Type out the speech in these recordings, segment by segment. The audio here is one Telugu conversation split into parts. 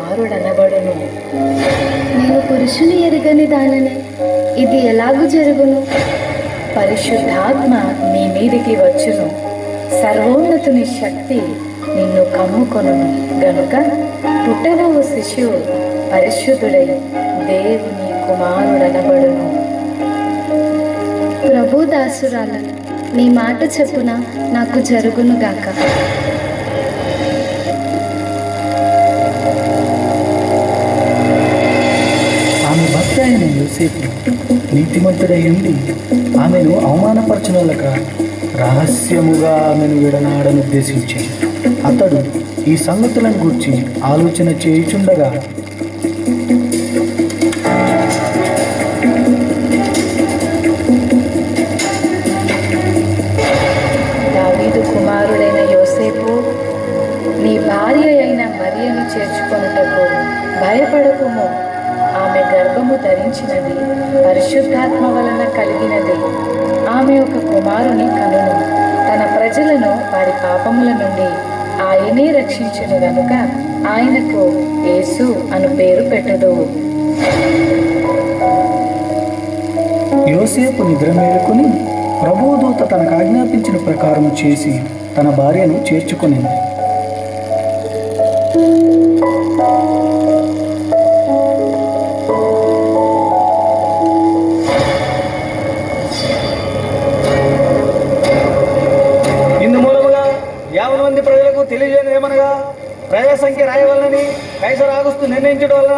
కుమారుడనబడును. నేను పురుషుని ఎరుగని దానిని, ఇది ఎలాగూ జరుగును? పరిశుద్ధాత్మ నీ మీదికి వచ్చును, సర్వోన్నతుని శక్తి నిన్ను కమ్ముకొనును గనుక పుట్టబోవు శిశువు పరిశుద్ధుడై దేవుని కుమారుడనబడును. ప్రభు దాసురాలను, నీ మాట చెప్పున నాకు జరుగునుగాక. ఆమె భర్త అయిన యోసేపు నీతిమంతుడై ఉండి ఆమెను అవమానపరచనలక రహస్యముగా ఆమెను విడనాడనుద్దేశించాడు. అతడు ఈ సంగతులను గూర్చి ఆలోచన చేయుచుండగా దావీదు కుమారుడైన యోసేపు, నీ భార్య అయిన మరియను చేర్చుకొనుటకు భయపడకుము. ఆమె గర్భము ధరించినది పరిశుద్ధాత్మ వలన కలిగినది. ఆమె ఒక కుమారుని కనును. తన ప్రజలను వారి పాపముల నుండి ఆయనే రక్షించును గనుక ఆయనకు యేసు అను పేరు పెట్టుదువు. యోసేపు నిద్ర మేలుకొని ప్రభుదూత తనకు ఆజ్ఞాపించిన ప్రకారం చేసి తన భార్యను చేర్చుకొనింది. ప్రజలకు తెలియజేయను ఏమనగా, ప్రజల సంఖ్య రాయవలనని కైసర్ ఆగుస్తూ నిర్ణయించడం వలన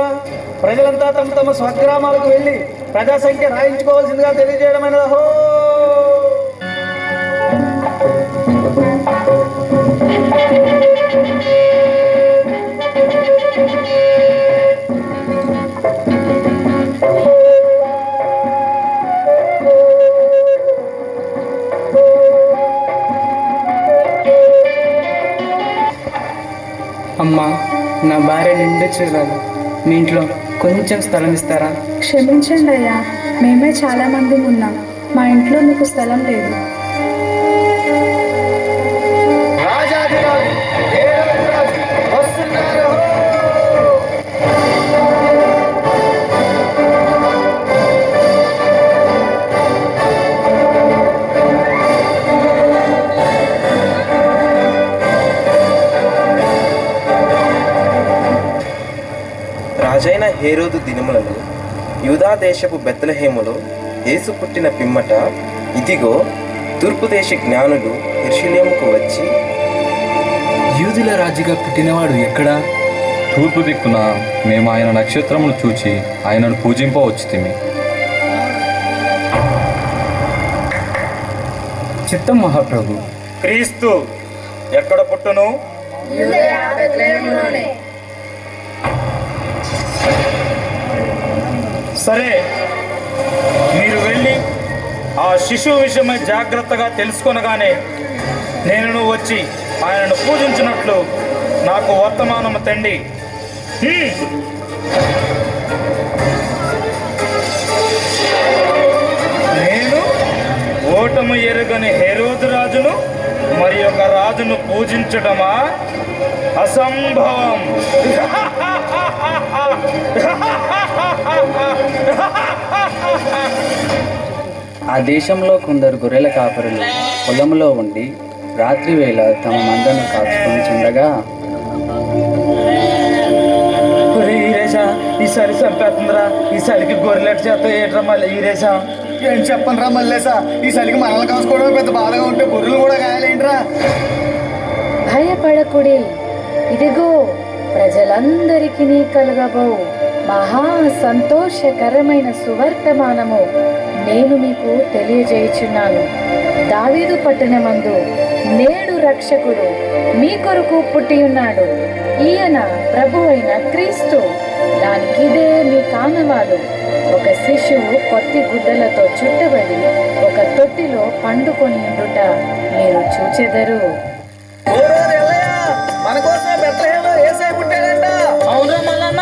ప్రజలంతా తమ తమ స్వగ్రామాలకు వెళ్ళి ప్రజా సంఖ్య రాయించుకోవాల్సిందిగా తెలియజేయడమైనది. హో అమ్మా, నా భార్య నిండు చూడాలి. మీ ఇంట్లో కొంచెం స్థలం ఇస్తారా? క్షమించండి అయ్యా, మేమే చాలా మంది ఉన్నాం. మా ఇంట్లో మీకు స్థలం లేదు. రాజైన హేరోదు దినములలో యూదా దేశపు బెత్లెహేములో యేసు పుట్టిన పిమ్మట, ఇదిగో తూర్పు దేశ జ్ఞానులు యెరూషలేముకు వచ్చి, యూదుల రాజుగా పుట్టినవాడు ఎక్కడా? తూర్పు దిక్కున మేము ఆయన నక్షత్రమును చూచి ఆయనను పూజింపవచ్చితిమి. చిత్తం మహాప్రభు. క్రీస్తు ఎక్కడ పుట్టును? సరే, మీరు వెళ్ళి ఆ శిశువు విషయమై జాగ్రత్తగా తెలుసుకొనగానే నేను వచ్చి ఆయనను పూజించినట్లు నాకు వర్తమానము తండి. నేను ఓటము ఎరుగని హేరోదు రాజును మరి ఒక రాజును పూజించటమా? అసంభవం. ఆ దేశంలో కొందరు గొర్రెల కాపరులు పొలంలో ఉండి రాత్రి వేళ తమ మందను కాచుకొని చుండగా, ఈసారి చంపేస్తుందిరా, ఈ చలికి గొర్రెల చేత ఏట్రా మళ్ళీ ఈరేసా. ఏం చెప్పను రా మళ్ళేసా, ఈ చలికి మనల్ని కాసుకోవడం పెద్ద బాధగా ఉంటే గొర్రెలు కూడా గాయాలేంట్రా. భయపడకుడి, ఇదిగో ప్రజలందరికీ కలుగబో మహా సంతోషకరమైన సువర్తమానము నేను మీకు తెలియజేయుచున్నాను. దావీదు పట్టణమందు నేడు రక్షకుడు మీ కొరకు పుట్టి ఉన్నాడు. ఈయన ప్రభు అయిన క్రీస్తు. దానికిదే మీ కానవాలు. ఒక శిశువు పొత్తి గుడ్డలతో చుట్టబడి ఒక తొట్టిలో పండుకొని ఉండుట మీరు చూచెదరు. మన కోసమే బెత్లెహేంలో యేసయ్య పుట్టాడంట. అవునా మల్లన్న,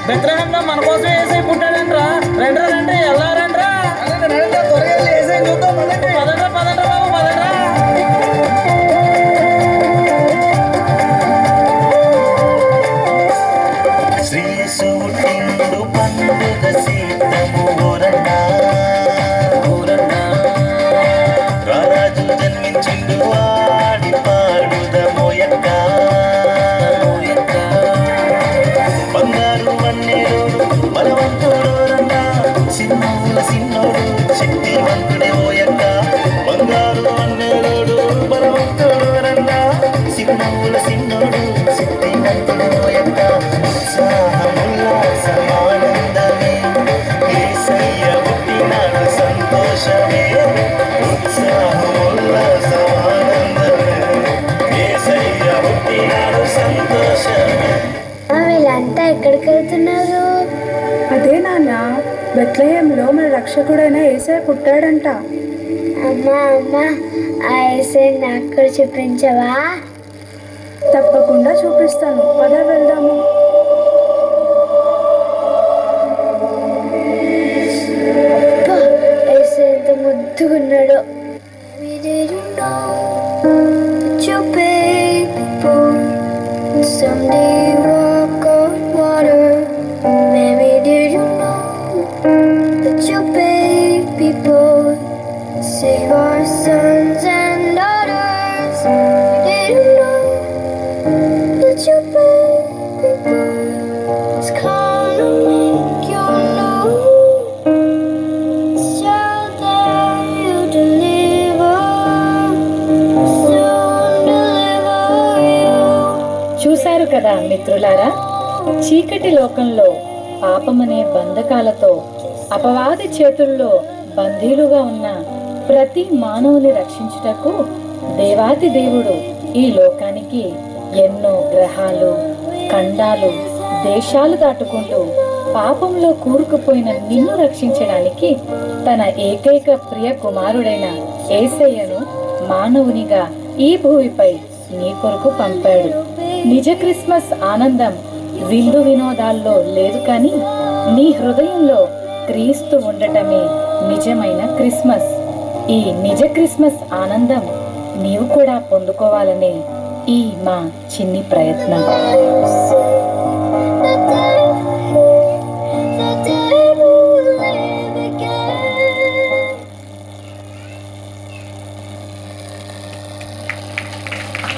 బెత్లెహేంలో మన కోసం యేసయ్య పుట్టాడంట్రా. రండ్రా రండి, ఎలా రండ్రా, త్వరగా యేసయ్య చూద్దాం. పదండ్రా పదండ్రా బాబు, పదండ్రా. మీరంతా ఎక్కడికి వెళ్తున్నారు? అదే నాన్న, బెత్లహేంలో మన రక్షకుడైన యేసయ్య పుట్టాడంట. అమ్మా అమ్మా, ఆ యేసయ్య నాకు కూడా చూపించవా? తప్పకుండా చూపిస్తాను, పద వెళ్దాము. అబ్బా, యేసయ్య ఎంత ముద్దుగున్నాడో. Someday walk on water. Maybe did you know that your baby boy save our sons and daughters? Did you know that your baby boy is come to make you know? Shall there you deliver, soon deliver you. చూశారు కదా మిత్రులారా, చీకటి లోకంలో పాపమనే బంధకాలతో అపవాది చేతుల్లో బందీలుగా ఉన్న ప్రతి మానవుని రక్షించుటకు దేవాతి దేవుడు ఈ లోకానికి ఎన్నో గ్రహాలు, ఖండాలు, దేశాలు దాటుకుంటూ పాపంలో కూరుకుపోయిన నిన్ను రక్షించడానికి తన ఏకైక ప్రియ కుమారుడైన యేసయ్యను మానవునిగా ఈ భూమిపై నీ కొరకు పంపాడు. నిజ క్రిస్మస్ ఆనందం విందు వినోదాల్లో లేదు, కానీ నీ హృదయంలో క్రీస్తు ఉండటమే నిజమైన క్రిస్మస్. ఈ నిజ క్రిస్మస్ ఆనందం నీవు కూడా పొందుకోవాలనే ఈ మా చిన్ని ప్రయత్నం.